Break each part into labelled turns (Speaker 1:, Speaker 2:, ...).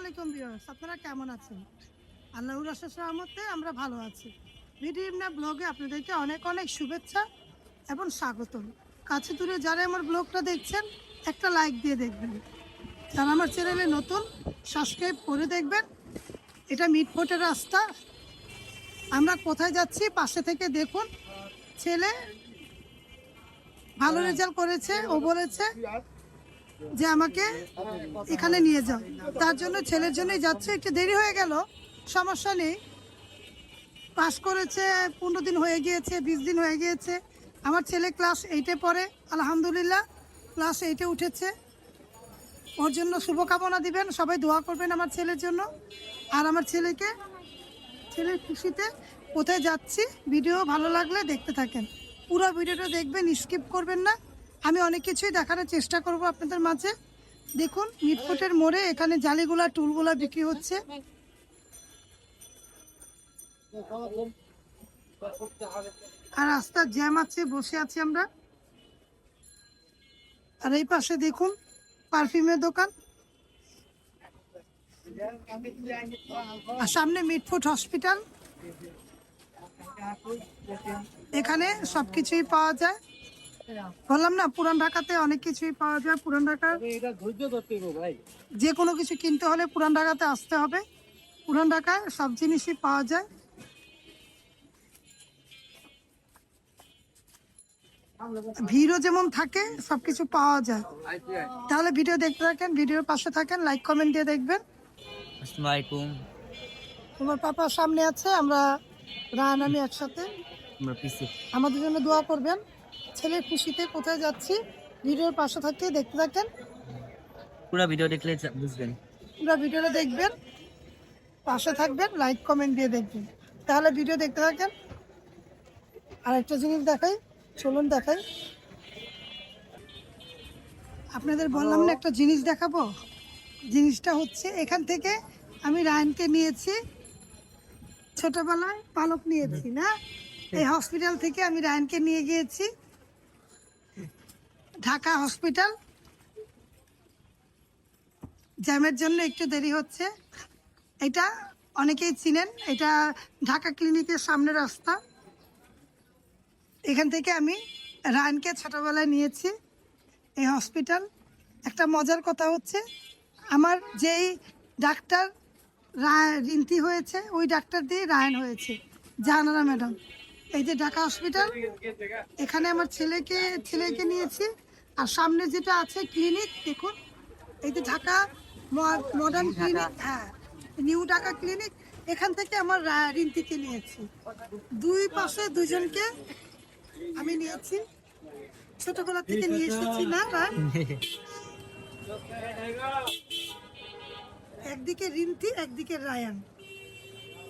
Speaker 1: আলাইকুম ভিউয়ার্স, আপনারা কেমন আছেন? আল্লাহর অশেষ রহমতে আমরা ভালো আছি। ভিডি ইমনা ব্লগে আপনাদেরকে অনেক অনেক শুভেচ্ছা এবং স্বাগতম। কাছে দূরে যারা আমার ব্লগটা দেখছেন একটা লাইক দিয়ে দেখবেন, যারা আমার চ্যানেলে নতুন সাবস্ক্রাইব করে দেখবেন। এটা মিটফোর্টের রাস্তা। আমরা কোথায় যাচ্ছি পাশে থেকে দেখুন। ছেলে ভালো রেজাল্ট করেছে, ও বলেছে যে আমাকে এখানে নিয়ে যাও, তার জন্য ছেলের জন্যই যাচ্ছে। একটু দেরি হয়ে গেল, সমস্যা নেই। পাস করেছে 15 দিন হয়ে গিয়েছে, 20 দিন হয়ে গিয়েছে। আমার ছেলে ক্লাস 8-এ পড়ে, আলহামদুলিল্লাহ ক্লাস 8-এ উঠেছে। ওর জন্য শুভকামনা দিবেন, সবাই দোয়া করবেন আমার ছেলের জন্য। আর আমার ছেলের খুশিতে কোথায় যাচ্ছি ভিডিও ভালো লাগলে দেখতে থাকেন, পুরো ভিডিওটা দেখবেন, স্কিপ করবেন না। আমি অনেক কিছুই দেখানোর চেষ্টা করব আপনাদের মাঝে। দেখুন মিটফোর্টের মোড়ে এখানে জালিগুলা টুলগুলা বিক্রি হচ্ছে। আর রাস্তার জ্যাম আছে, বসে আছি আমরা। আর এই পাশে দেখুন পারফিউমের দোকান, আর সামনে মিটফোর্ট হসপিটাল। এখানে সবকিছুই পাওয়া যায়, বললাম না পুরান ঢাকাতে অনেক কিছুই পাওয়া যায়। পুরান ঢাকা যে কোনো কিছু কিনতে হলে পুরান ঢাকাতে আসতে হবে। পুরান ঢাকায় সব জিনিসই পাওয়া যায়। ভিড়ও যেমন থাকে সবকিছু পাওয়া যায়। তাহলে ভিডিও দেখতে থাকেন, ভিডিওর পাশে থাকেন, লাইক কমেন্ট দিয়ে দেখবেন।
Speaker 2: আসসালামু আলাইকুম।
Speaker 1: তোমার পাপা সামনে আছে, আমরা রায়ন আমি একসাথে। আমাদের জন্য দোয়া করবেন। ছেলের খুশিতে কোথায় যাচ্ছি ভিডিওর পাশে থাকতে দেখতে থাকেন।
Speaker 2: পুরো ভিডিও দেখলে বুঝবেন।
Speaker 1: পুরো ভিডিওটা দেখবেন, পাশে থাকবেন, লাইক কমেন্ট দিয়ে দেখবেন। তাহলে ভিডিও দেখতে থাকেন। আর একটা জিনিস দেখাই, চলুন দেখাই। আপনাদের বললাম না একটা জিনিস দেখাবো। জিনিসটা হচ্ছে এখান থেকে আমি রায়নকে নিয়েছি, ছোটবেলায় পালক নিয়েছি না, এই হসপিটাল থেকে আমি রায়নকে নিয়ে গিয়েছি ঢাকা হসপিটাল। জ্যামের জন্য একটু দেরি হচ্ছে। এটা অনেকেই চিনেন, এটা ঢাকা ক্লিনিকের সামনে রাস্তা। এখান থেকে আমি রায়নকে ছোটবেলায় নিয়েছি এই হসপিটাল। একটা মজার কথা হচ্ছে, আমার যেই ডাক্তার রিন্তি হয়েছে ওই ডাক্তার দিয়ে রায়ন হয়েছে, জাহানারা ম্যাডাম। এই যে ঢাকা হসপিটাল, এখানে আমার ছেলেকে নিয়েছি। আর সামনে যেটা আছে ক্লিনিক দেখুন, এই যে ঢাকা মডার্ন ক্লিনিক, হ্যাঁ নিউ ঢাকা ক্লিনিক। এখান থেকে আমার রিন্তিকে নিয়েছি। দুই পাশে দুজনকে আমি নিয়েছি, ছোটবেলা থেকে নিয়ে এসেছি না। একদিকে রিন্তি, একদিকে রায়ান।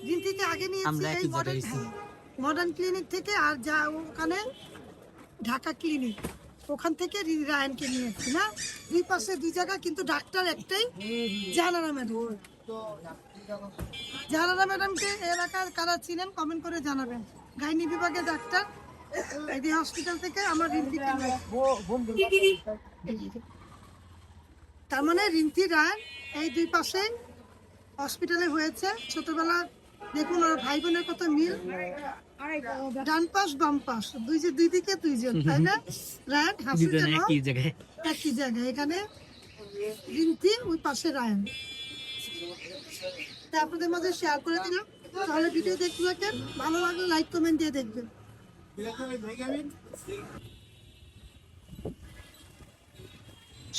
Speaker 1: রিন্তিকে আগে নিয়েছি এই মডার্ন ক্লিনিক থেকে, আর যা ওখানে ঢাকা ক্লিনিক, ওখান থেকে রায়ানকে নিয়েছি না। দুই পাশে দুই জায়গা, কিন্তু ডাক্তার একটাই, জাহানারা ম্যাডাম। জাহানারা ম্যাডামকে এলাকার কারা চিনেন কমেন্ট করে জানাবেন। গাইনি বিভাগের ডাক্তার। এই হসপিটাল থেকে আমার রিন্তিকে, তার মানে রিন্তি রায়ান এই দুই পাশে হসপিটালে হয়েছে ছোটবেলা। দেখুন ওর ভাই বোনের কত মিল, ডান পাশ বাম পাশ, দুই দিকে দুইজন, তাই না? রায়ান হাসি কেন? একই জায়গায় এখানে রিন্তি, ওই পাশে রায়ান। তা আপনাদের মাঝে শেয়ার করে দিলাম। তাহলে ভিডিও দেখতে থাকেন, ভালো লাগলে লাইক কমেন্ট দিয়ে দেখবেন।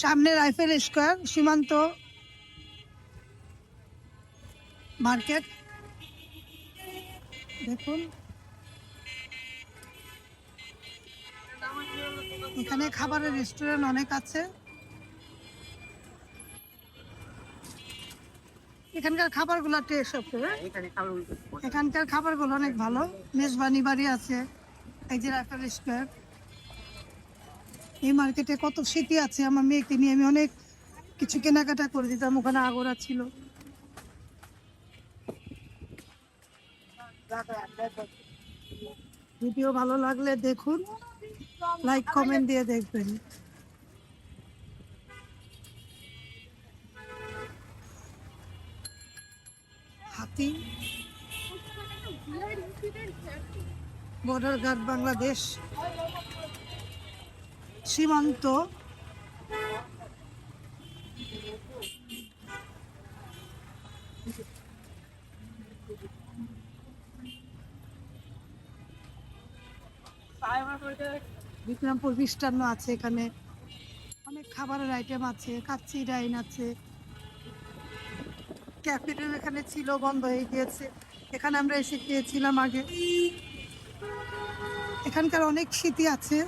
Speaker 1: সামনে রাইফেল স্কোয়ার, সীমান্ত মার্কেট দেখুন। এখানে খাবারের রেস্টুরেন্ট অনেক আছে। এখানকার খাবারগুলো টেস্ট হচ্ছে, এখানকার খাবারগুলো অনেক ভালো। মেজবানি বাড়ি আছে, এই যে রাইফেল স্কোয়ার। এই মার্কেটে কত স্মৃতি আছে, আমার মেয়েকে নিয়ে আমি অনেক কিছু কেনাকাটা করে দিতাম। ওখানে আগোরা ছিল। ভিডিও ভালো লাগলে দেখুন, লাইক কমেন্ট দিয়ে দেখবেন। স্মৃতি, বর্ডার গার্ড বাংলাদেশ, সীমান্ত, বিক্রমপুর মিষ্টান্ন আছে, এখানে অনেক খাবারের আইটেম আছে, কাচ্চি ডাইন আছে। ক্যাফেটেরিয়া এখানে ছিল, বন্ধ হয়ে গিয়েছে। এখানে আমরা এসে খেয়েছিলাম আগে। এখানকার অনেক স্মৃতি আছে,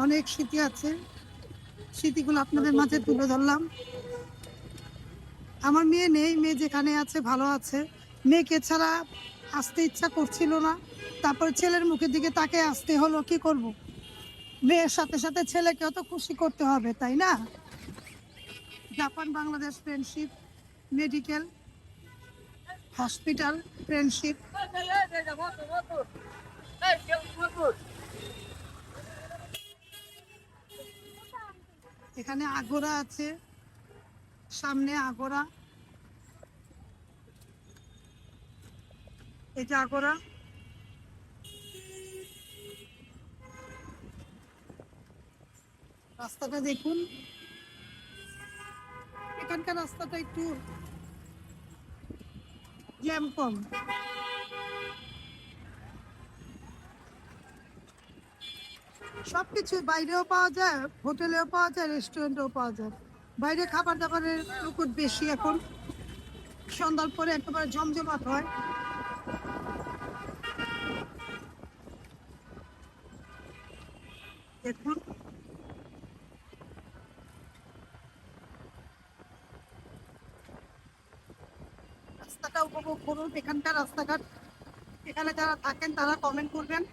Speaker 1: অনেক স্মৃতি আছে। স্মৃতিগুলো আপনাদের মাঝে তুলে ধরলাম। আমার মেয়ে নেই, মেয়ে যেখানে আছে ভালো আছে। মেয়েকে ছাড়া আসতে ইচ্ছা করছিল না, তারপর ছেলের মুখের দিকে তাকে আসতে হলো। কি করব, মেয়ের সাথে সাথে ছেলেকেও তো খুশি করতে হবে, তাই না? Japan Bangladesh friendship, medical, hospital friendship. এখানে আগোরা আছে, সামনে আগোরা, এই যে আগোরা। রাস্তাটা দেখুন, এখানকার রাস্তাটা একটু জ্যাম কম। সবকিছু বাইরেও পাওয়া যায়, হোটেলেও পাওয়া যায়, রেস্টুরেন্টেও পাওয়া যায়। বাইরে খাবার দাবারের প্রকট বেশি এখন, সন্ধ্যার পরে একেবারে জমজমাট হয়। দেখুন, রাস্তাটা উপভোগ করুন। এখানকার রাস্তাঘাট, এখানে যারা থাকেন তারা কমেন্ট করবেন।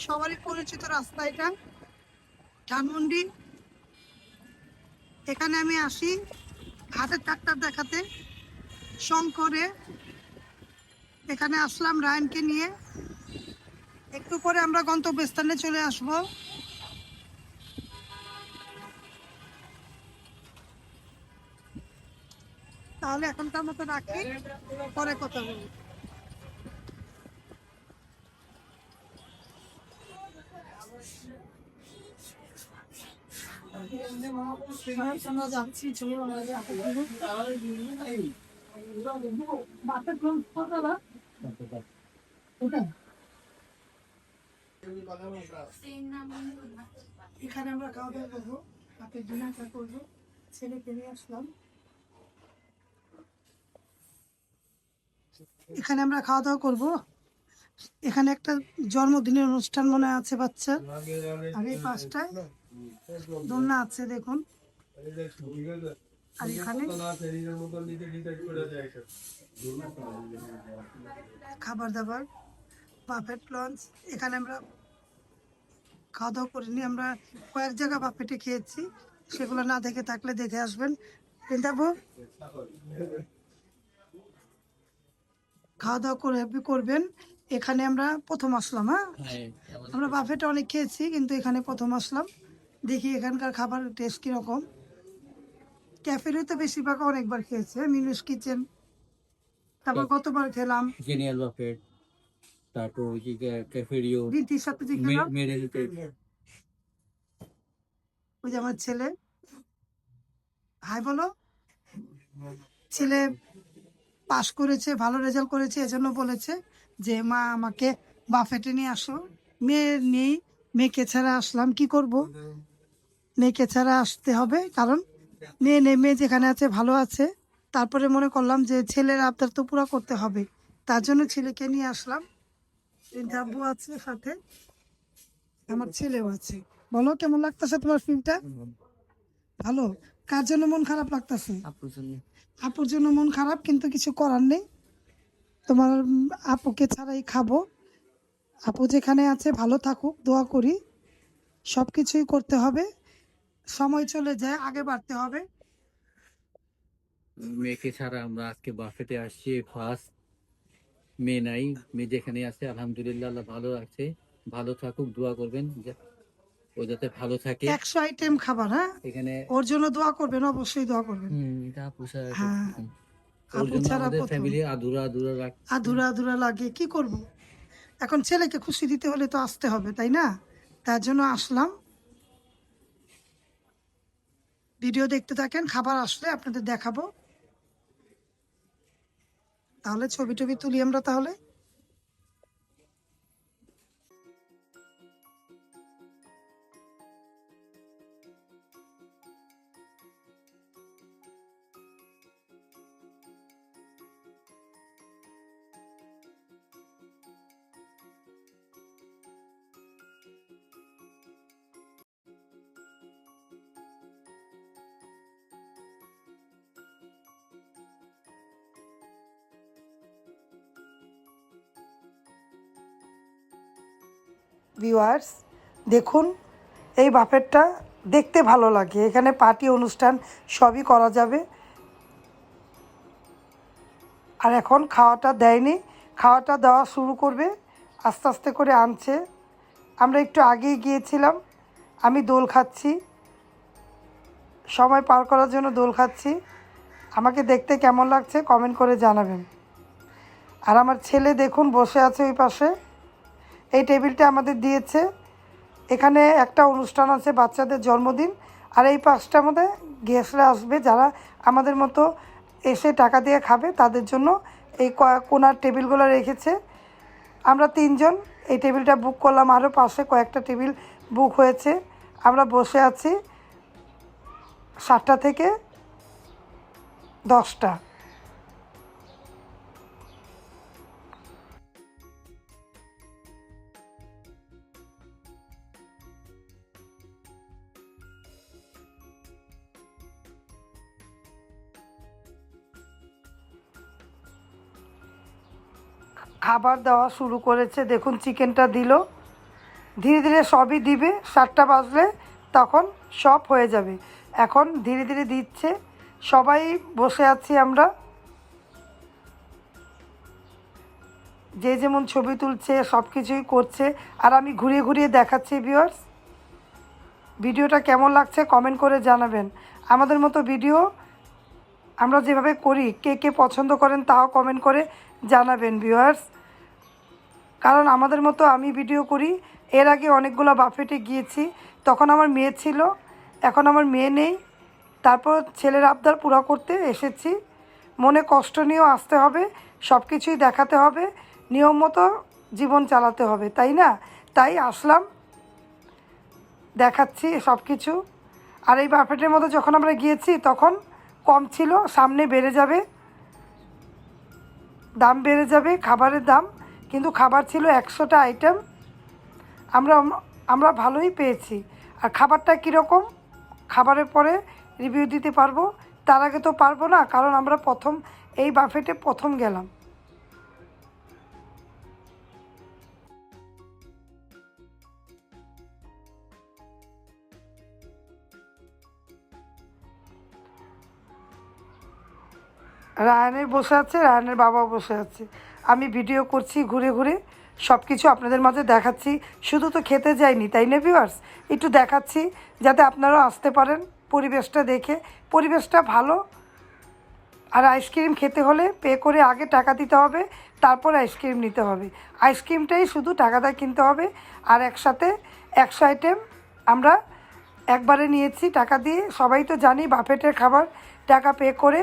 Speaker 1: সবারই পরিচিত রাস্তা এটা, ধানমন্ডি। এখানে আমি আসি হাতের ডাক্তার দেখাতে, শঙ্করে। এখানে আসলাম রায়নকে নিয়ে। একটু পরে আমরা গন্তব্যস্থানে চলে আসব। তাহলে এখনকার মতো রাখি, পরে কথা বলি। আমরা যাচ্ছি, চলুন আমাদের এখানে আমরা খাওয়া দাওয়া করবো, রাতের ডিনারটা করবো। ছেলেকে নিয়ে আসলাম, এখানে আমরা খাওয়া দাওয়া করবো। এখানে একটা জন্মদিনের অনুষ্ঠান মনে আছে বাচ্চার, আর এই পাঁচটায় দোলনা আছে দেখুন। আর এখানে খাবার দাবার, বাফেট লঞ্চ। এখানে আমরা খাওয়া দাওয়া করিনি, আমরা কয়েক জায়গা বাফেটে খেয়েছি, সেগুলো না দেখে থাকলে দেখে আসবেন। কিন্তু খাওয়া দাওয়া করে করবেন। এখানে আমরা প্রথম আসলাম। হ্যাঁ, আমরা বাফেটে অনেক খেয়েছি, কিন্তু এখানে প্রথম আসলাম। দেখি এখানকার খাবার টেস্ট কিরকম। ক্যাফেতে বেশিরভাগ অনেকবার খেয়েছে, মিনুস কিচেন, তারপর কতবার খেলাম
Speaker 3: জেনিয়াল বাফেট, তারপর ওই যে ক্যাফেরিও,
Speaker 1: রীতির সাথে যে খেলাম।
Speaker 3: মেরেলিতে।
Speaker 1: ওই যে আমার ছেলে, হাই বলো। ছেলে পাশ করেছে, ভালো রেজাল্ট করেছে, এজন্য বলেছে যে মা আমাকে বাফেটে নিয়ে আসো। মেয়ে নেই, মেয়েকে ছাড়া আসলাম, কি করব, মেয়েকে ছাড়া আসতে হবে, কারণ মেয়ে নেই, মেয়ে যেখানে আছে ভালো আছে। তারপরে মনে করলাম যে ছেলের আবদার তো পুরো করতে হবে, তার জন্য ছেলেকে নিয়ে আসলাম। আব্বু আছে সাথে, আমার ছেলেও আছে। বলো কেমন লাগতেছে তোমার ফিল্মটা? ভালো। কার জন্য মন খারাপ লাগতেছে? আপুর জন্য মন খারাপ, কিন্তু কিছু করার নেই। তোমার আপুকে ছাড়াই খাবো। আপু যেখানে আছে ভালো থাকুক, দোয়া করি। সব কিছুই করতে হবে, সময় চলে যায়, আগে বাড়তে হবে।
Speaker 3: মেয়েকে ছাড়া আমরা আজকে বাফেটে আসছি ফার্স্ট। মেয়ে নাই, মেয়ে যেখানে আছে আলহামদুলিল্লাহ, আল্লাহ ভালো আছে, ভালো থাকুক, দোয়া করবেন। ও যাতে ভালো থাকে।
Speaker 1: 100 আইটেম খাবার, হ্যাঁ?
Speaker 3: এখানে
Speaker 1: ওর জন্য দোয়া করবেন, অবশ্যই দোয়া করবেন।
Speaker 2: এটা আপু ছাড়া
Speaker 1: হ্যাঁ,
Speaker 2: প্রথম।
Speaker 3: ওর
Speaker 1: আপু
Speaker 3: জন্য
Speaker 1: ছাড়া
Speaker 3: আমাদের
Speaker 1: প্রথম।
Speaker 3: ফ্যামিলি আধুরা আধুরা রাখছে।
Speaker 1: আধুরা আধুরা লাগে, কি করব। এখন ছেলেকে খুশি দিতে হলে তো আসতে হবে, তাই না? তার জন্য আসলাম। ভিডিও দেখতে থাকেন, খাবার আসলে আপনাদের দেখাবো। তাহলে ছবি টবি তুলি আমরা তাহলে। ভিউয়ার্স দেখুন, এই বাফেটটা দেখতে ভালো লাগে। এখানে পার্টি অনুষ্ঠান সবই করা যাবে। আর এখন খাওয়াটা দেয়নি, খাওয়াটা দেওয়া শুরু করবে, আস্তে আস্তে করে আনছে। আমরা একটু আগেই গিয়েছিলাম। আমি দোল খাচ্ছি, সময় পার করার জন্য দোল খাচ্ছি। আমাকে দেখতে কেমন লাগছে কমেন্ট করে জানাবেন। আর আমার ছেলে দেখুন বসে আছে ওই পাশে। এই টেবিলটা আমাদের দিয়েছে। এখানে একটা অনুষ্ঠান আছে, বাচ্চাদের জন্মদিন। আর এই পাশটার মধ্যে গেস্টরা আসবে, যারা আমাদের মতো এসে টাকা দিয়ে খাবে, তাদের জন্য এই কোনার টেবিলগুলো রেখেছে। আমরা 3 জন এই টেবিলটা বুক করলাম, আরও পাশে কয়েকটা টেবিল বুক হয়েছে। আমরা বসে আছি 7টা থেকে 10টা। খাবার দেওয়া শুরু করেছে, দেখুন চিকেনটা দিল। ধীরে ধীরে সবই দিবে, 7টা বাজলে তখন সব হয়ে যাবে। এখন ধীরে ধীরে দিচ্ছে, সবাই বসে আছি আমরা। যে যেমন ছবি তুলছে, সব কিছুই করছে। আর আমি ঘুরিয়ে ঘুরিয়ে দেখাচ্ছি। ভিউয়ার্স, ভিডিওটা কেমন লাগছে কমেন্ট করে জানাবেন। আমাদের মতো ভিডিও আমরা যেভাবে করি, কে কে পছন্দ করেন তাও কমেন্ট করে জানাবেন ভিউয়ার্স। কারণ আমাদের মতো আমি ভিডিও করি। এর আগে অনেকগুলো বাফেটে গিয়েছি, তখন আমার মেয়ে ছিল, এখন আমার মেয়ে নেই। তারপর ছেলের আবদার পুরো করতে এসেছি। মনে কষ্ট নিয়েও আসতে হবে, সব কিছুই দেখাতে হবে, নিয়ম মতো জীবন চালাতে হবে, তাই না? তাই আসলাম, দেখাচ্ছি সব কিছু। আর এই বাফেটের মধ্যে যখন আমরা গিয়েছি তখন কম ছিল, সামনে বেড়ে যাবে, দাম বেড়ে যাবে খাবারের দাম। কিন্তু খাবার ছিল 100টা আইটেম, আমরা আমরা ভালোই পেয়েছি। আর খাবারটা কীরকম, খাবারের পরে রিভিউ দিতে পারবো। তার আগে তো পারবো না, কারণ আমরা এই বাফেটে প্রথম গেলাম। রায়ানের বসে আছে, রায়ানের বাবা বসে আছে। আমি ভিডিও করছি ঘুরে ঘুরে, সব কিছু আপনাদের মাঝে দেখাচ্ছি। শুধু তো খেতে যাইনি, তাই না ভিউয়ার্স? একটু দেখাচ্ছি যাতে আপনারাও আসতে পারেন পরিবেশটা দেখে। পরিবেশটা ভালো। আর আইসক্রিম খেতে হলে পে করে আগে টাকা দিতে হবে, তারপর আইসক্রিম নিতে হবে। আইসক্রিমটাই শুধু টাকা দিয়ে কিনতে হবে। আর একসাথে 100 আইটেম আমরা একবারে নিয়েছি টাকা দিয়ে। সবাই তো জানি বাফেটের খাবার টাকা পে করে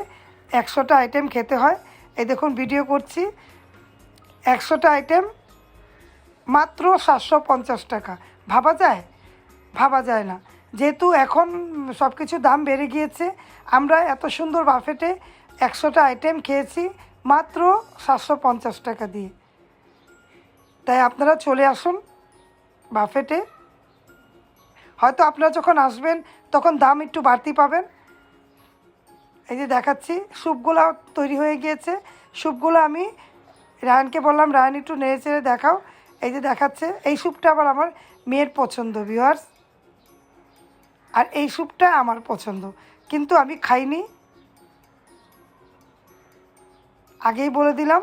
Speaker 1: 100টা আইটেম খেতে হয়। এই দেখুন ভিডিও করছি, 100টা আইটেম মাত্র 750 টাকা। ভাবা যায়? ভাবা যায় না। যেহেতু এখন সব কিছু দাম বেড়ে গিয়েছে, আমরা এত সুন্দর বাফেটে 100টা আইটেম খেয়েছি মাত্র 750 টাকা দিয়ে। তাই আপনারা চলে আসুন বাফেটে। হয়তো আপনারা যখন আসবেন তখন দাম একটু বাড়তি পাবেন। এই যে দেখাচ্ছি, স্যুপগুলো তৈরি হয়ে গিয়েছে। স্যুপগুলো আমি রায়ানকে বললাম, রায়ান একটু নেড়ে চেড়ে দেখাও। এই যে দেখাচ্ছে, এই স্যুপটা আবার আমার মেয়ের পছন্দ ভিউয়ার্স। আর এই স্যুপটা আমার পছন্দ, কিন্তু আমি খাইনি, আগেই বলে দিলাম।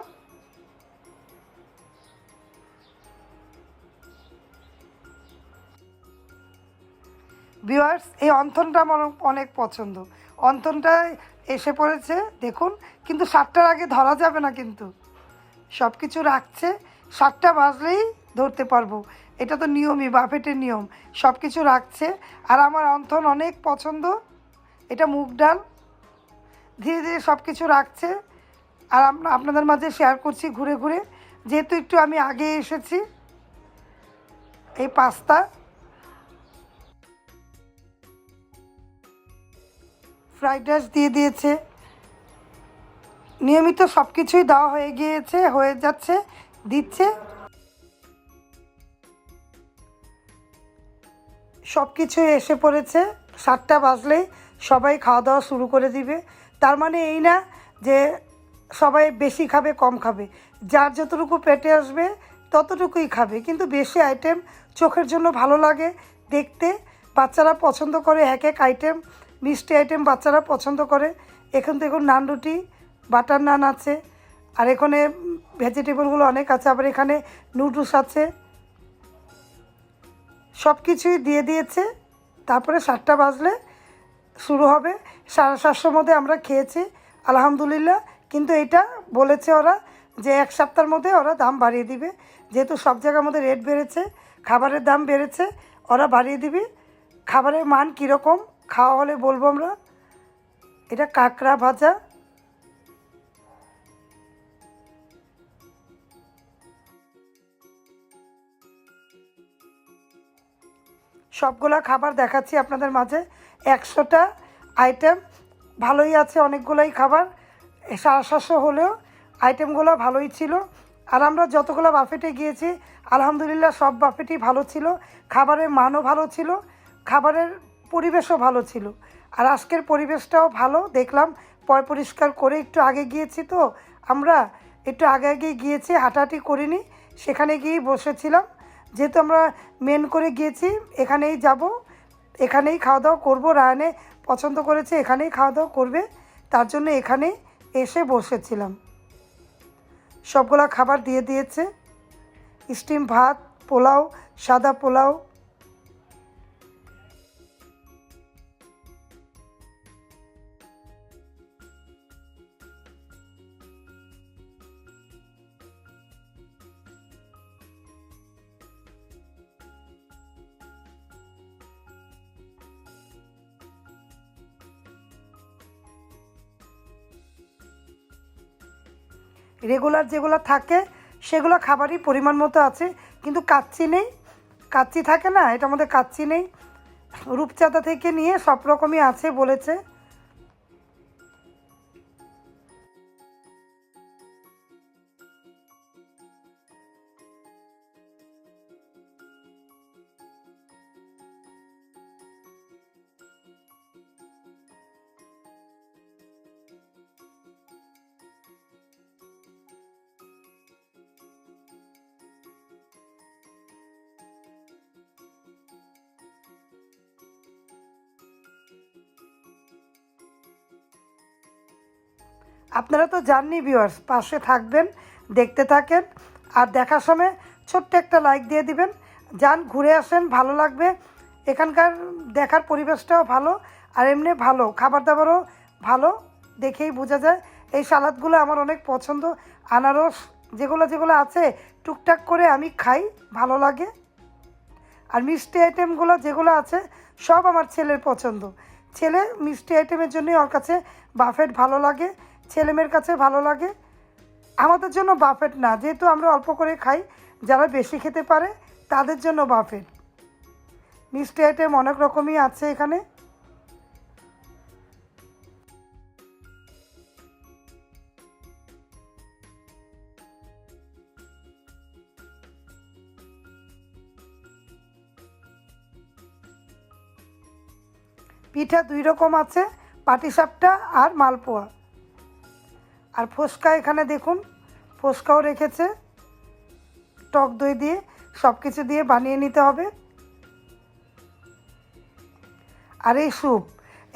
Speaker 1: ভিউয়ার্স, এই অন্থনটা আমার অনেক পছন্দ। অন্থনটা এসে পড়েছে দেখুন, কিন্তু 7টার আগে ধরা যাবে না, কিন্তু সব কিছু রাখছে, 7টা বাজলেই ধরতে পারবো। এটা তো নিয়মই, বাফেটের নিয়ম, সব কিছু রাখছে। আর আমার অন্থন অনেক পছন্দ। এটা মুগ ডাল, ধীরে ধীরে সব কিছু রাখছে। আর আপনাদের মাঝে শেয়ার করছি ঘুরে ঘুরে, যেহেতু একটু আমি আগে এসেছি। এই পাস্তা, ফ্রাইড রাইস দিয়ে দিয়েছে, নিয়মিত সব কিছুই দেওয়া হয়ে যাচ্ছে, দিচ্ছে। সব কিছু এসে পড়েছে, 7টা বাজলেই সবাই খাওয়া দাওয়া শুরু করে দিবে। তার মানে এই না যে সবাই বেশি খাবে কম খাবে, যার যতটুকু পেটে আসবে ততটুকুই খাবে। কিন্তু বেশি আইটেম চোখের জন্য ভালো লাগে দেখতে, বাচ্চারা পছন্দ করে এক এক আইটেম, মিষ্টি আইটেম বাচ্চারা পছন্দ করে। এখন দেখুন নান রুটি, বাটার নান আছে, আর এখানে ভেজিটেবলগুলো অনেক আছে, আবার এখানে নুডলস আছে, সব কিছুই দিয়ে দিয়েছে। তারপরে 7টা বাজলে শুরু হবে। 7:30টার মধ্যে আমরা খেয়েছি আলহামদুলিল্লাহ। কিন্তু এটা বলেছে ওরা যে 1 সপ্তাহের মধ্যে ওরা দাম বাড়িয়ে দিবে, যেহেতু সব জায়গার মধ্যে রেট বেড়েছে, খাবারের দাম বেড়েছে, ওরা বাড়িয়ে দিবে। খাবারের মান কীরকম খাওয়া হলে বলবো আমরা। এটা কাঁকড়া ভাজা, সবগুলা খাবার দেখাচ্ছি আপনাদের মাঝে। 100টা আইটেম, ভালোই আছে, অনেকগুলোই খাবার। 750 হলেও আইটেমগুলো ভালোই ছিল। আর আমরা যতগুলো বাফেটে গিয়েছি আলহামদুলিল্লাহ সব বাফেটই ভালো ছিল, খাবারের মানও ভালো ছিল, খাবারের পরিবেশও ভালো ছিল। আর আজকের পরিবেশটাও ভালো দেখলাম, পরিষ্কার করে। একটু আগে গিয়েছি তো আমরা, একটু আগে গিয়েছি, হাঁটাহাঁটি করিনি, সেখানে গিয়েই বসেছিলাম। যেহেতু আমরা মেন করে গিয়েছি, এখানেই যাব, এখানেই খাওয়া দাওয়া করবো। রায়ানে পছন্দ করেছে এখানেই খাওয়া দাওয়া করবে, তার জন্য এখানেই এসে বসেছিলাম। সবগুলা খাবার দিয়ে দিয়েছে, স্টিম ভাত, পোলাও, সাদা পোলাও, রেগুলার যেগুলো থাকে সেগুলো খাবারই পরিমাণ মতো আছে, কিন্তু কাচ্চি নেই। কাচ্চি থাকে না, এটার মধ্যে কাচ্চি নেই। রূপচাঁদা থেকে নিয়ে সব রকমই আছে বলেছে। আপনারা তো জাননি ভিউয়ার্স, পাশে থাকবেন, দেখতে থাকেন, আর দেখার সময় ছোট্ট একটা লাইক দিয়ে দিবেন। যান, ঘুরে আসেন, ভালো লাগবে। এখানকার দেখার পরিবেশটাও ভালো, আর এমনি ভালো, খাবার দাবারও ভালো, দেখেই বোঝা যায়। এই সালাদগুলো আমার অনেক পছন্দ, আনারস যেগুলো আছে টুকটাক করে আমি খাই, ভালো লাগে। আর মিষ্টি আইটেমগুলো যেগুলো আছে সব আমার ছেলের পছন্দ। ছেলে মিষ্টি আইটেমের জন্যই ওর কাছে বাফেট ভালো লাগে, ছেলে মেয়ের কাছে ভালো লাগে। আমাদের জন্য বাফেট না, যেহেতু আমরা অল্প করে খাই, যারা বেশি খেতে পারে তাদের জন্য বাফেট। মিষ্টি আইটেম অনেক রকমই আছে এখানে। পিঠা 2 রকম আছে, পাটিসাপটা আর মালপোয়া। আর ফুচকা এখানে দেখুন, ফুচকাও রেখেছে, টক দই দিয়ে সব কিছু দিয়ে বানিয়ে নিতে হবে। আর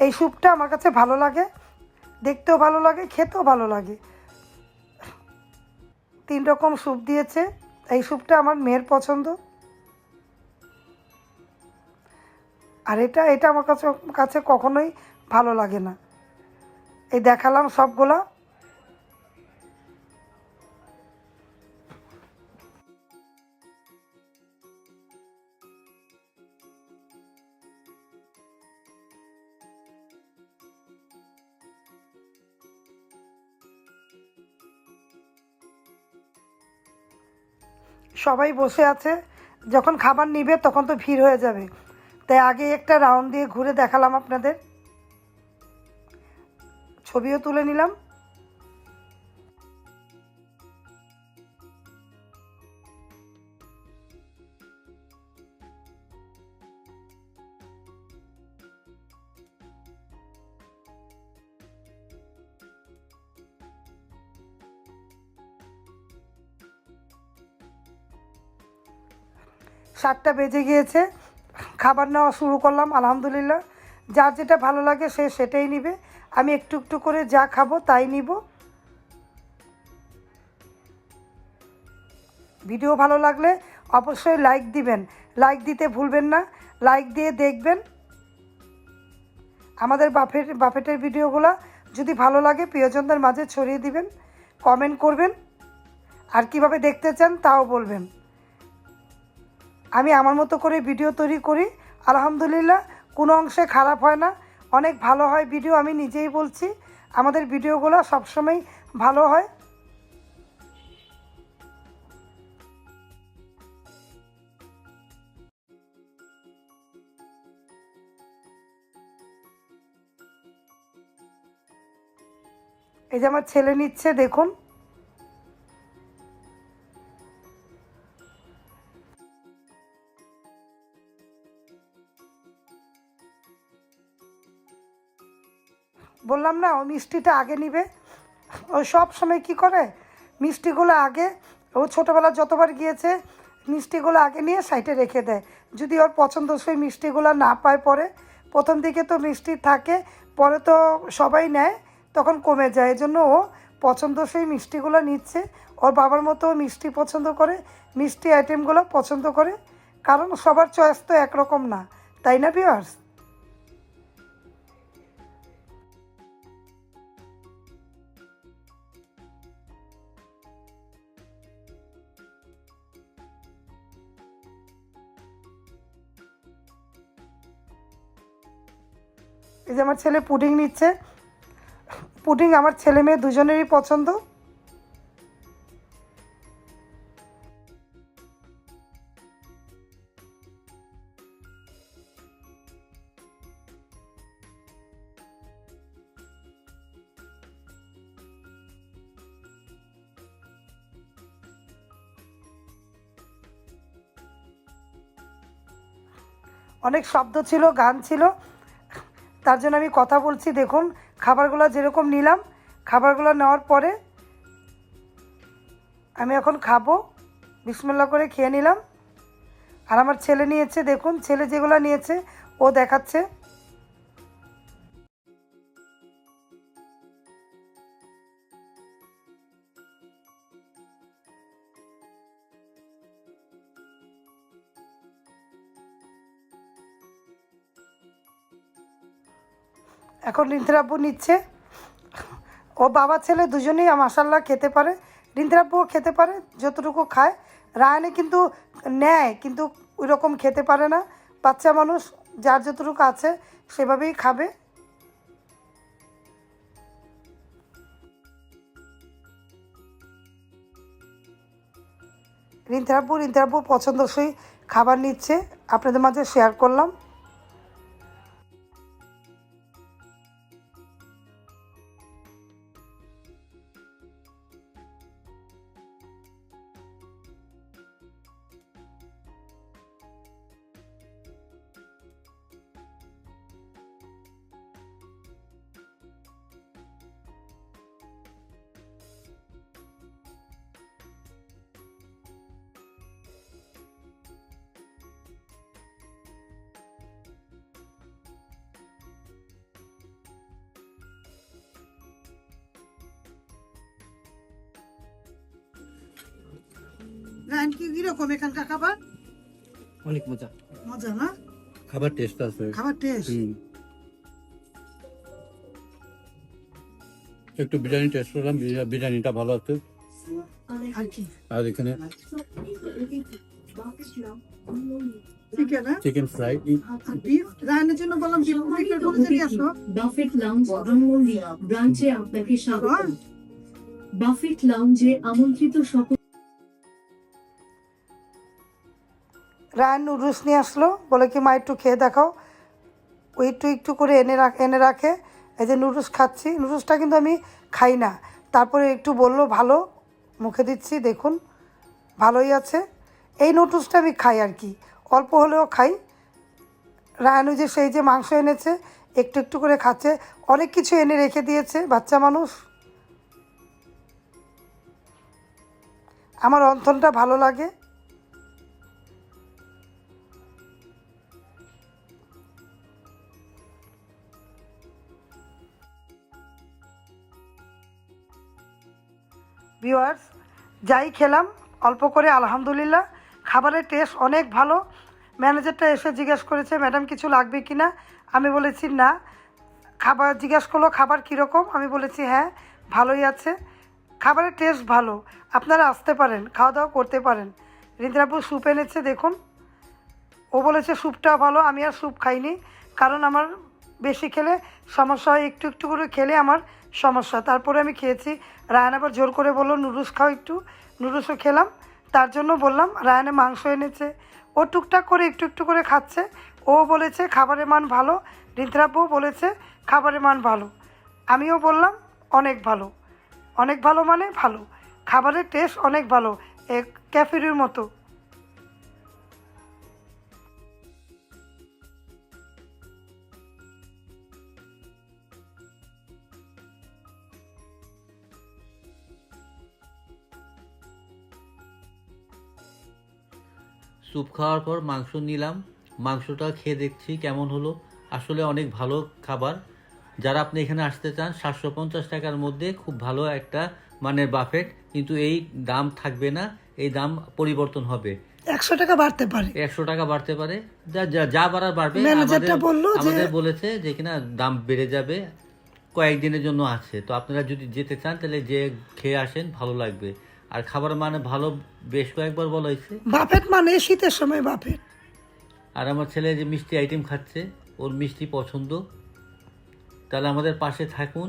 Speaker 1: এই স্যুপটা আমার কাছে ভালো লাগে, দেখতেও ভালো লাগে, খেতেও ভালো লাগে। 3 রকম স্যুপ দিয়েছে, এই স্যুপটা আমার মেয়ের পছন্দ। আর এটা এটা আমার কাছে কাছে কখনোই ভালো লাগে না। এই দেখালাম সবগুলা। সবাই বসে আছে, যখন খাবার নিবে তখন তো ভিড় হয়ে যাবে, তাই আগে একটা রাউন্ড দিয়ে ঘুরে দেখালাম আপনাদের, ছবিও তুলে নিলাম। সাতটা বেজে গিয়েছে, খাবার নেওয়া শুরু করলাম। আলহামদুলিল্লাহ, যার যেটা ভালো লাগে সে সেটাই নিবে। আমি একটু একটু করে যা খাবো তাই নিব। ভিডিও ভালো লাগলে অবশ্যই লাইক দিবেন, লাইক দিতে ভুলবেন না, লাইক দিয়ে দেখবেন। আমাদের বাফেটের ভিডিওগুলো যদি ভালো লাগে প্রিয়জনদের মাঝে ছড়িয়ে দিবেন, কমেন্ট করবেন, আর কিভাবে দেখতে চান তাও বলবেন। আমি আমার মতো করে ভিডিও তৈরি করি, আলহামদুলিল্লাহ কোনো অংশে খারাপ হয় না, অনেক ভালো হয় ভিডিও। আমি নিজেই বলছি আমাদের ভিডিওগুলো সবসময় ভালো হয়। এই যে আমার ছেলে নিচ্ছে, দেখুন। বললাম না ও মিষ্টিটা আগে নিবে। ও সব সময় কী করে, মিষ্টিগুলো আগে, ও ছোটোবেলা যতবার গিয়েছে মিষ্টিগুলো আগে নিয়ে সাইডে রেখে দেয়। যদি ওর পছন্দসই মিষ্টিগুলো না পায় পরে, প্রথম দিকে তো মিষ্টি থাকে, পরে তো সবাই নেয়, তখন কমে যায়। এজন্য ও পছন্দসই মিষ্টিগুলো নিচ্ছে। ওর বাবার মতো মিষ্টি পছন্দ করে, মিষ্টি আইটেমগুলো পছন্দ করে, কারণ সবার চয়েস তো একরকম না, তাই না ভিউয়ার্স? এই যে আমার ছেলে পুডিং নিচ্ছে। পুডিং আমার ছেলে মেয়ে দুজনেরই পছন্দ। অনেক শব্দ ছিল, গান ছিল, তার জন্য আমি কথা বলছি। দেখুন খাবারগুলো যেরকম নিলাম, খাবারগুলো নেওয়ার পরে আমি এখন খাবো। বিসমিল্লাহ করে খেয়ে নিলাম। আর আমার ছেলে নিয়েছে, দেখুন ছেলে যেগুলো নিয়েছে ও দেখাচ্ছে। এখন রিন্থরাব্বু নিচ্ছে। ও বাবা ছেলে দুজনেই মাশাআল্লাহ খেতে পারে। রিন্থরাব্বুও খেতে পারে, যতটুকু খায়। রায়ানে কিন্তু নেয়, কিন্তু ওই রকম খেতে পারে না। বাচ্চা মানুষ, যার যতটুকু আছে সেভাবেই খাবে। রিন্থরাব্বু পছন্দসই খাবার নিচ্ছে, আপনাদের মাঝে শেয়ার করলাম। রায়ন কি কিরকম এখানকার খাবার?
Speaker 2: অনেক মজা।
Speaker 1: মজা না?
Speaker 3: খাবার টেস্ট আছে।
Speaker 1: খাবার টেস্ট
Speaker 3: একটু বিরিয়ানি টেস্ট করলাম, বিরিয়ানিটা ভালো আছে।
Speaker 1: আর কি
Speaker 3: আর এখানে
Speaker 1: চিকেন
Speaker 3: চিকেন ফ্রাই।
Speaker 1: আর বিফ রায়নের জন্য বললাম বিফ মেকার বলেছে নিয়ে আসো
Speaker 4: বাফেট লাউঞ্জ ব্রাহ্মণবাড়িয়া ব্রাঞ্চে আপনাকে স্বাগত। বাফেট লাউঞ্জে আমন্ত্রিত সকল
Speaker 1: রায়ন নুডলস নিয়ে আসলো, বলে কি মা একটু খেয়ে দেখাও। ওই একটু একটু করে এনে রাখে। এই যে নুডলস খাচ্ছি, নুডলসটা কিন্তু আমি খাই না, তারপরে একটু বললো ভালো, মুখে দিচ্ছি দেখুন ভালোই আছে। এই নুডলসটা আমি খাই আর কি, অল্প হলেও খাই। রায়নু যে সেই যে মাংস এনেছে একটু একটু করে খাচ্ছে, অনেক কিছু এনে রেখে দিয়েছে বাচ্চা মানুষ। আমার রন্ধনটা ভালো লাগে। ভিউয়ার্স, যাই খেলাম অল্প করে, আলহামদুলিল্লাহ খাবারের টেস্ট অনেক ভালো। ম্যানেজারটা এসে জিজ্ঞেস করেছে ম্যাডাম কিছু লাগবে কি না, আমি বলেছি না। খাবার জিজ্ঞেস করলো খাবার কীরকম, আমি বলেছি হ্যাঁ ভালোই আছে, খাবারের টেস্ট ভালো, আপনারা আসতে পারেন, খাওয়া দাওয়া করতে পারেন। রিন্দ্রাপুর স্যুপ এনেছে দেখুন, ও বলেছে স্যুপটা ভালো, আমি আর স্যুপ খাইনি, কারণ আমার বেশি খেলে সমস্যা হয়, একটু একটু করে খেলে আমার সমস্যা। তারপরে আমি খেয়েছি। রায়ান আবার জোর করে বললো নুডলস খাও একটু, নুডলসও খেলাম। তার জন্য বললাম, রায়ানে মাংস এনেছে, ও টুকটাক করে একটু একটু করে খাচ্ছে। ও বলেছে খাবারের মান ভালো, রিন্দ্রাপুও বলেছে খাবারের মান ভালো, আমিও বললাম অনেক ভালো। অনেক ভালো মানে ভালো, খাবারের টেস্ট অনেক ভালো, এক ক্যাফেরির মতো।
Speaker 3: স্যুপ খাওয়ার পর মাংস নিলাম, মাংসটা খেয়ে দেখছি কেমন হলো। আসলে অনেক ভালো খাবার। যারা আপনি এখানে আসতে চান 750 টাকার মধ্যে খুব ভালো একটা মানের বাফেট, কিন্তু এই দাম থাকবে না, এই দাম পরিবর্তন হবে।
Speaker 1: 100 টাকা বাড়তে পারে,
Speaker 3: 100 টাকা বাড়তে পারে, যা বাড়ার বাড়বে।
Speaker 1: ম্যানেজারটা বললো যে
Speaker 3: আমাদের বলেছে যে কিনা দাম বেড়ে যাবে, কয়েকদিনের জন্য আছে। তো আপনারা যদি যেতে চান তাহলে যে খেয়ে আসেন, ভালো লাগবে। আর খাবার মানে ভালো, বেশ কয়েকবার বলা হয়েছে।
Speaker 1: বাফেট মানে শীতের সময় বাফেট।
Speaker 3: আর আমার ছেলে যে মিষ্টি আইটেম খাচ্ছে, ওর মিষ্টি পছন্দ। তাহলে আমাদের পাশে থাকুন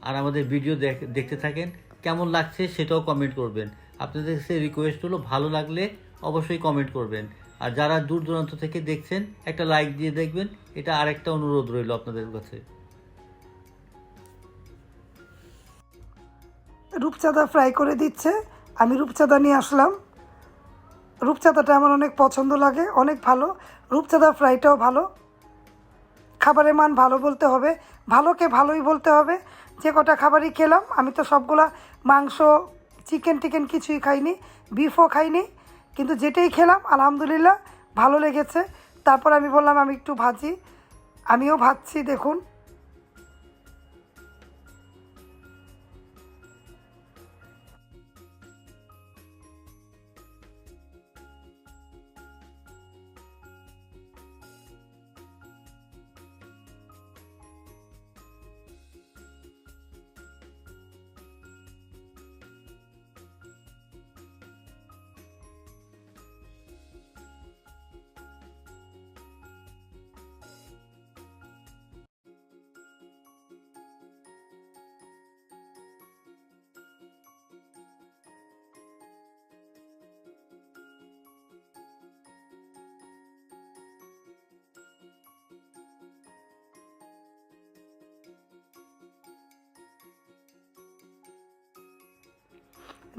Speaker 3: আর আমাদের ভিডিও দেখতে থাকেন, কেমন লাগছে সেটাও কমেন্ট করবেন। আপনাদের কাছে রিকোয়েস্ট হলো ভালো লাগলে অবশ্যই কমেন্ট করবেন। আর যারা দূর দূরান্ত থেকে দেখছেন একটা লাইক দিয়ে দেখবেন, এটা আরেকটা অনুরোধ রইল আপনাদের কাছে।
Speaker 1: রূপচাঁদা ফ্রাই করে দিচ্ছে, আমি রূপচাঁদা নিয়ে আসলাম। রূপচাঁদাটা আমার অনেক পছন্দ লাগে, অনেক ভালো। রূপচাঁদা ফ্রাইটাও ভালো। খাবারের মান ভালো বলতে হবে, ভালোকে ভালোই বলতে হবে। যে কটা খাবারই খেলাম, আমি তো সবগুলা মাংস চিকেন টিকেন কিছুই খাইনি, বিফও খাইনি, কিন্তু যেটাই খেলাম আলহামদুলিল্লাহ ভালো লেগেছে। তারপর আমি বললাম আমি একটু ভাজি, আমিও ভাজছি দেখুন।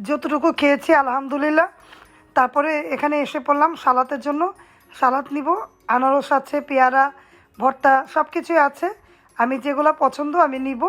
Speaker 1: যতটুকু খেয়েছি আলহামদুলিল্লাহ। তারপরে এখানে এসে পড়লাম সালাতের জন্য, সালাদ নিব। আনারস আছে, পেয়ারা, ভর্তা সব কিছুই আছে, আমি যেগুলো পছন্দ আমি নিব।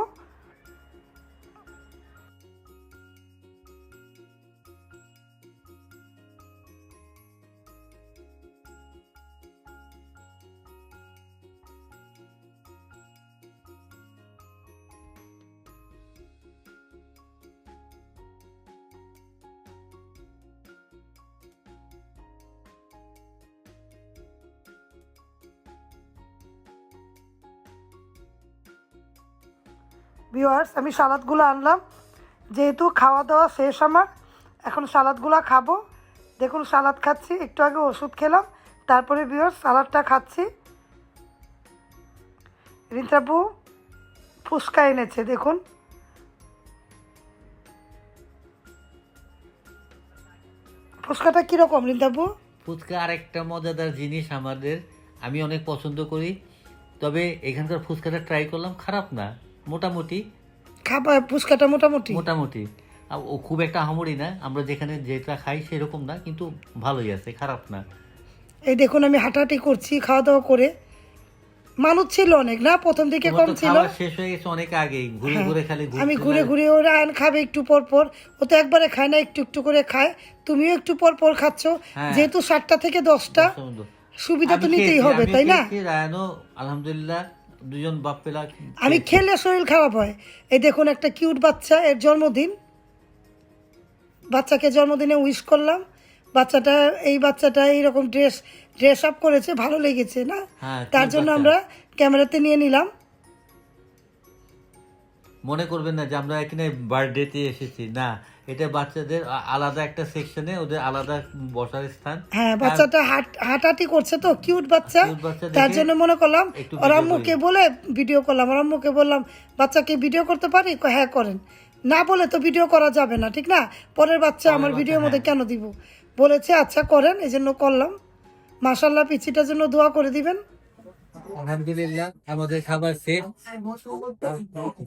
Speaker 1: ভিউয়ার্স, আমি সালাদগুলো আনলাম, যেহেতু খাওয়া দাওয়া শেষ আমার, এখন সালাদগুলো খাবো। দেখুন সালাদ খাচ্ছি, একটু আগে ওষুধ খেলাম, তারপরে ভিউয়ার্স সালাদটা খাচ্ছি। রিন্তাপু ফুচকা এনেছে, দেখুন ফুচকাটা কীরকম রিন্তাপু?
Speaker 3: ফুচকা আরেকটা মজাদার জিনিস আমাদের, আমি অনেক পছন্দ করি। তবে এখানকার ফুচকাটা ট্রাই করলাম, খারাপ না, মোটামুটি
Speaker 1: খাবার ফুচকাটা মোটামুটি
Speaker 3: মোটামুটি। ও খুব একটা আহামরি না, আমরা যেখানে যেটা খাই সেরকম না, কিন্তু ভালোই আছে, খারাপ না।
Speaker 1: এই দেখুন আমি হাঁটাহাঁটি করছি খাওয়া দাওয়া করে। মানুষ ছিল অনেক না, প্রথম দিকে
Speaker 3: তোমার
Speaker 1: কম
Speaker 3: তো
Speaker 1: ছিল।
Speaker 3: খাবার শেষ হয়ে গেছে অনেক আগেই, ঘুরে ঘুরে খালি
Speaker 1: আমি
Speaker 3: ঘুরতে
Speaker 1: ঘুরে
Speaker 3: লাগে।
Speaker 1: ঘুরে, ওরা আন খাবে একটু পর পর, ও তো একবারে খায় না, একটু একটু করে খায়। তুমিও একটু পর পর খাচ্ছ,
Speaker 3: হ্যাঁ।
Speaker 1: যেহেতু 7টা থেকে 10টা, সুবিধা তো
Speaker 3: আমি
Speaker 1: নিতেই
Speaker 3: খেয়েছি,
Speaker 1: হবে,
Speaker 3: আমিও
Speaker 1: তাই না?
Speaker 3: খেয়েছি, রায়ানও আলহামদুলিল্লাহ দুজন বাপ পেলা
Speaker 1: আমি
Speaker 3: খেয়েছি।
Speaker 1: খেলে শরীর খারাপ হয়। এই দেখুন একটা কিউট বাচ্চা, এর জন্মদিন, বাচ্চাকে জন্মদিনে উইশ করলাম। বাচ্চাটা, এই বাচ্চাটা এইরকম ড্রেস আপ করেছে, ভালো লেগেছে না?
Speaker 3: হ্যাঁ,
Speaker 1: তার
Speaker 3: cute
Speaker 1: জন্য
Speaker 3: বাচ্চা।
Speaker 1: আমরা ক্যামেরাতে নিয়ে নিলাম।
Speaker 3: মনে করবেন না যে আমরা এখানে বার্থডেতে এসেছি, না, এটা বাচ্চাদের আলাদা একটা সেকশনে, ওদের আলাদা বসার স্থান।
Speaker 1: হ্যাঁ, বাচ্চাটা হাঁটাহাঁটি করছে তো, কিউট বাচ্চা,
Speaker 3: Cute বাচ্চা
Speaker 1: তার
Speaker 3: দেখে
Speaker 1: জন্য মনে করলাম
Speaker 3: একটু
Speaker 1: ওর
Speaker 3: video
Speaker 1: আম্মুকে
Speaker 3: করি।
Speaker 1: বলে ভিডিও করলাম। ওর আম্মুকে বললাম বাচ্চাকে ভিডিও করতে পারি? হ্যাঁ করেন। না বলে তো ভিডিও করা যাবে না, ঠিক না? পরের বাচ্চা আমার
Speaker 3: বাচ্চা,
Speaker 1: ভিডিওর মধ্যে
Speaker 3: হ্যাঁ।
Speaker 1: কেন দিব? বলেছে আচ্ছা করেন, এই জন্য করলাম। মাশাল্লাহ, পিচিটার জন্য দোয়া করে দিবেন।
Speaker 3: আলহামদুলিল্লাহ আমাদের খাবার শেষ,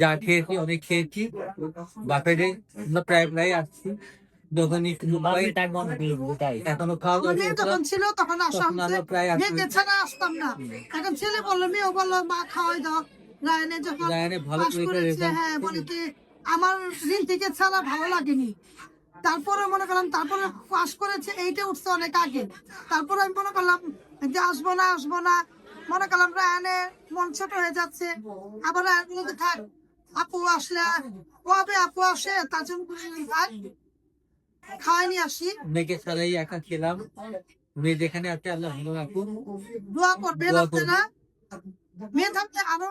Speaker 3: যা খেয়েছি অনেক খেয়েছি। বাফেটে আমরা প্রায় প্রায় আসছি, দোকানে এখনো খাওয়া
Speaker 1: আমার মেয়ে যখন ছিল তখন আসা
Speaker 3: তখন আমরা প্রায় আসি।
Speaker 1: মেয়েকে ছাড়া আসতাম না। এখন ছেলে বললো, মেয়েও বললো মা খাওয়াই দাও। রায়নে যখন
Speaker 3: রায়ানে ভালো
Speaker 1: পাস
Speaker 3: করে
Speaker 1: করেছে,
Speaker 3: রেজাল্ট।
Speaker 1: হ্যাঁ বলে কি আমার রিন্তিকে ছাড়া ভালো লাগেনি। তারপরে মনে করলাম, তারপরে পাস করেছে, এইটা উঠছে অনেক আগে। তারপরে আমি মনে করলাম যে আসবো না আসবো না, মনে করলাম রায়নে মন ছোট হয়ে যাচ্ছে। আবার রায়ন বলতে থাক, আপু আসলে কবে আপু আসে, তার জন্য ভাই খাওয়াই নিয়ে আসি।
Speaker 3: মেয়েকে ছাড়াই একা খেলাম। মেয়ে যেখানে আছে আল্লাহ ভালো রাখুন,
Speaker 1: দোয়া করবেন
Speaker 3: দোয়া
Speaker 1: আপনারা। মেয়ে থাকতে আরো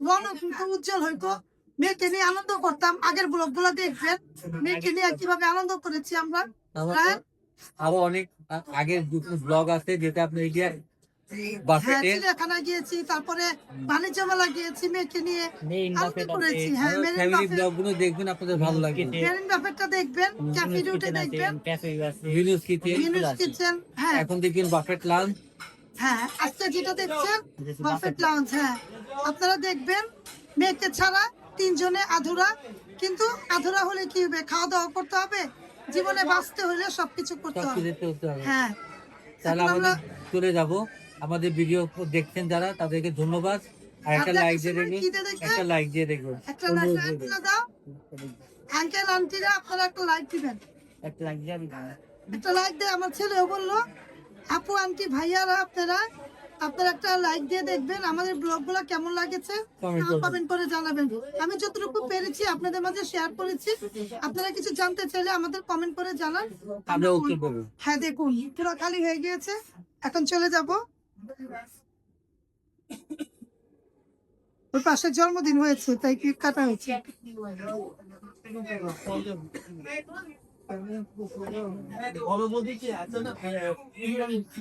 Speaker 1: রৌনক কিন্তু উজ্জ্বল হইতো। মেয়েকে নিয়ে আনন্দ করতাম। আগের ব্লগ গুলো দেখবেন, মেয়েকে নিয়ে কিভাবে আনন্দ করেছি আমরা। হ্যাঁ
Speaker 3: আরো অনেক আগের ব্লগ আছে যেটা আপনি গিয়ে
Speaker 1: হ্যাঁ,
Speaker 3: বাফেটে
Speaker 1: চিড়িয়াখানা গিয়েছি, তারপরে বাণিজ্য মেলা গিয়েছি, মেয়েকে নিয়ে আনন্দ করেছি। হ্যাঁ, মেরিন
Speaker 3: ফ্যামিলি
Speaker 1: বাফেট,
Speaker 3: ব্লগ গুলো দেখবেন, আপনাদের ভালো লাগবে।
Speaker 1: মেরিন বাফেটটা দেখবেন, ক্যাফে রুটে দেখবেন,
Speaker 3: ভিনিউজ কিচেন,
Speaker 1: মিনুস কিচেন। হ্যাঁ
Speaker 3: এখন দেখবেন বাফেট লাঞ্চ।
Speaker 1: হ্যাঁ, আজকে যেটা দেখছেন বাফেট লাউঞ্জ। হ্যাঁ, আপনারা দেখবেন। মেয়েকে ছাড়া 3 জনে আধুরা, কিন্তু আধুরা হলে কি হবে? খাওয়া দাওয়া করতে হবে, জীবনে বাঁচতে হলে সবকিছু করতে হবে।
Speaker 3: সবকিছু করতে হবে।
Speaker 1: হ্যাঁ,
Speaker 3: তাহলে
Speaker 1: এখন
Speaker 3: আমাদের
Speaker 1: আমরা
Speaker 3: চলে যাব। আমাদের ভিডিও দেখছেন যারা, তাদেরকে ধন্যবাদ। আর একটা
Speaker 1: আপনার
Speaker 3: লাইক দিয়ে
Speaker 1: সময়
Speaker 3: দেখবেন,
Speaker 1: কি দিয়ে দেখবেন?
Speaker 3: একটা লাইক দিয়ে দেখবেন,
Speaker 1: একটা লাইক দাও। আঙ্কেল আন্টিরা আপনারা একটা লাইক দিবেন।
Speaker 3: একটা লাইক দিয়ে
Speaker 1: একটা লাইক দিয়ে, আমার ছেলেও বললো আপু আন্টি ভাইয়ারা আপনারা একটা লাইক দিয়ে দেখবেন। আমাদের ব্লগগুলো কেমন লাগেছে কমেন্ট করে জানাবেন। আমি যতটুকু পেরেছি আপনাদের মাঝে শেয়ার করেছি। আপনারা কিছু জানতে চাইলে আমাদের কমেন্ট করে জানান,
Speaker 3: আমরা উত্তর করবো।
Speaker 1: হ্যাঁ দেখুন পুরো খালি হয়ে গিয়েছে, এখন চলে যাব। ওর পাশে জন্মদিন হয়েছে, তাই কেক কাটা হয়েছে।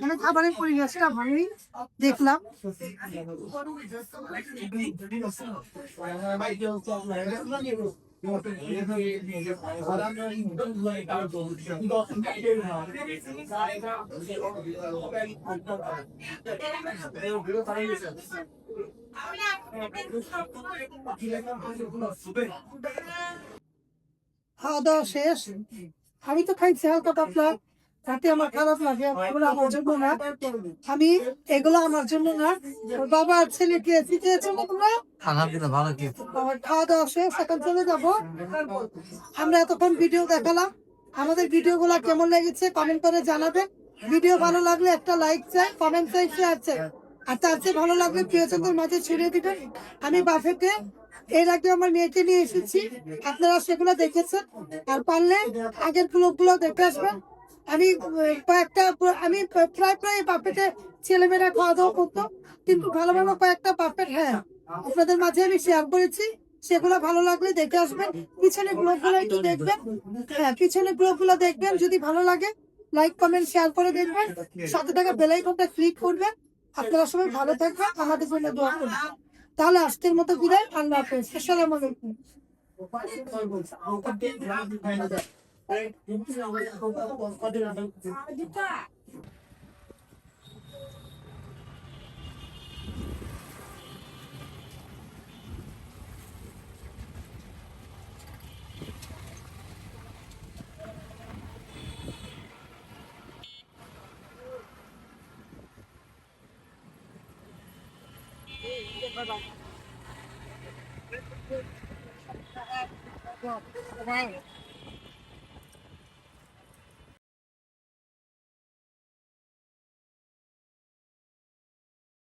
Speaker 1: মানে খাবারের পরিবেশটা ভালোই দেখলাম। খাওয়া দাওয়া শেষ, আমি তো খাইছি হালকা পাতলা, তাতে আমার খারাপ লাগে। এগুলো আমার জন্য না, আমি এগুলো আমার জন্য না, ওর বাবা আর ছেলেকে দিতেছে না। তোমরা
Speaker 3: আলহামদুলিল্লাহ ভালো কি
Speaker 1: আমার খাওয়া দাওয়া শেষ, এখন চলে যাবো। আমরা এতক্ষণ ভিডিও দেখালাম, আমাদের ভিডিও গুলা কেমন লেগেছে কমেন্ট করে জানাবেন। ভিডিও ভালো লাগলে একটা লাইক চাই, কমেন্ট চাই, শেয়ার চাই। আর তার চেয়ে ভালো লাগলে প্রিয়জনদের মাঝে ছড়িয়ে দিবেন। আমি বাফেটে এর আগে আমার মেয়েকে নিয়ে এসেছি, আপনারা সেগুলো দেখেছেন। আর পারলে আগের ব্লগগুলো দেখে আসবেন। আমি আমি প্রায় বাফেটে ছেলেমেয়েরা খাওয়া দাওয়া করতো, কিন্তু ভালো ভালো কয়েকটা বাফেট, হ্যাঁ আপনাদের মাঝে আমি শেয়ার করেছি। সেগুলো ভালো লাগলে দেখে আসবেন। পিছনে ব্লগগুলো একটু দেখবেন, হ্যাঁ পিছনে ব্লগগুলো দেখবেন। যদি ভালো লাগে লাইক কমেন্ট শেয়ার করে দেখবেন, সাথে থাকা বেল আইকনটা ক্লিক করবেন। আপনারা সবাই ভালো থাকবেন, আমাদের জন্য দোয়া করবেন। তাহলে আজকের মতো বিদায়, আল্লাহ হাফেজ, আসসালামু আলাইকুম।